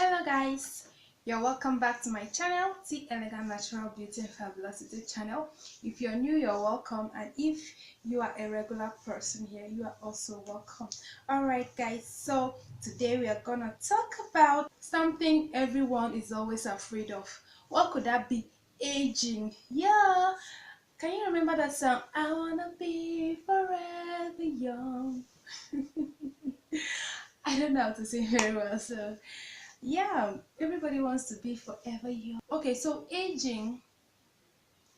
Hello guys, you're welcome back to my channel, T Elegant Natural Beauty and Fabulosity channel. If you're new, you're welcome, and if you are a regular person here, you are also welcome. Alright guys, so today we are gonna talk about something everyone is always afraid of. What could that be? Aging. Yeah, can you remember that song, I wanna be forever young? I don't know how to sing very well, so yeah, everybody wants to be forever young. Okay, so aging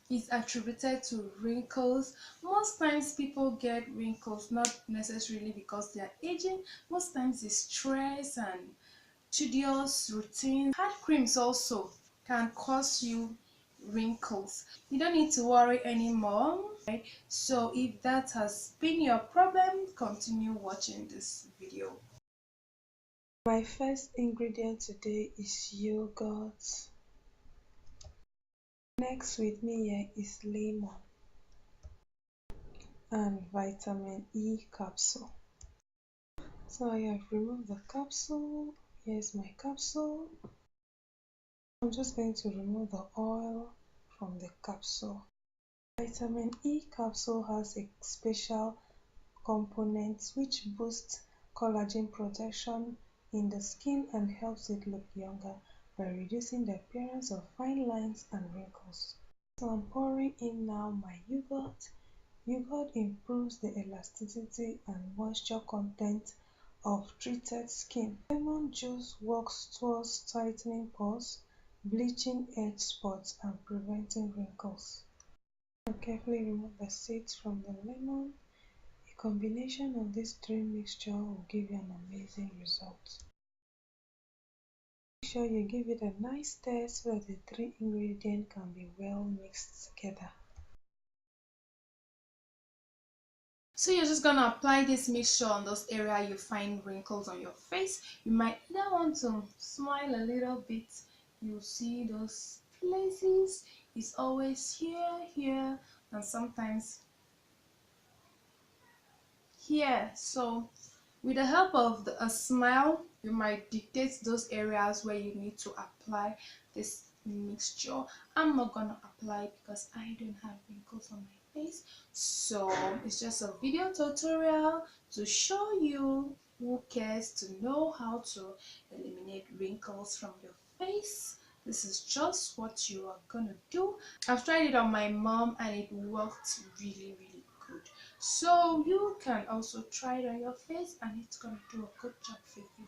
is attributed to wrinkles. Most times people get wrinkles not necessarily because they are aging. Most times it's stress and tedious routine. Hard creams also can cause you wrinkles. You don't need to worry anymore, right? So if that has been your problem, continue watching this video. My first ingredient today is yogurt. Next with me here is lemon and vitamin E capsule. So I have removed the capsule. Here's my capsule. I'm just going to remove the oil from the capsule. Vitamin E capsule has a special component which boosts collagen production in the skin and helps it look younger by reducing the appearance of fine lines and wrinkles. So I'm pouring in now my yogurt. Yogurt improves the elasticity and moisture content of treated skin. Lemon juice works towards tightening pores, bleaching edge spots, and preventing wrinkles. I'll carefully remove the seeds from the lemon. A combination of these three mixtures will give you an amazing result. Make sure you give it a nice stir so that the three ingredients can be well mixed together. So you're just gonna apply this mixture on those areas you find wrinkles on your face. You might either want to smile a little bit. You see those places. It's always here, and sometimes here. So with the help of a smile, you might dictate those areas where you need to apply this mixture. I'm not gonna apply it because I don't have wrinkles on my face, so it's just a video tutorial to show you who cares to know how to eliminate wrinkles from your face. This is just what you are gonna do. I've tried it on my mom and it worked really good. So you can also try it on your face and it's gonna do a good job for you.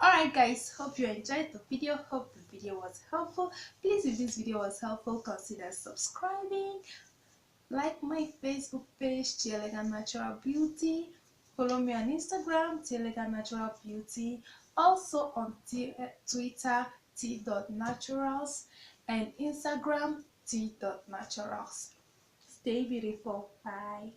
Alright guys, hope you enjoyed the video. Hope the video was helpful. Please, if this video was helpful, consider subscribing. Like my Facebook page, T Elegant Natural Beauty. Follow me on Instagram, T Elegant Natural Beauty. Also on Twitter, T.naturals, and Instagram, T.naturals. Stay beautiful. Bye.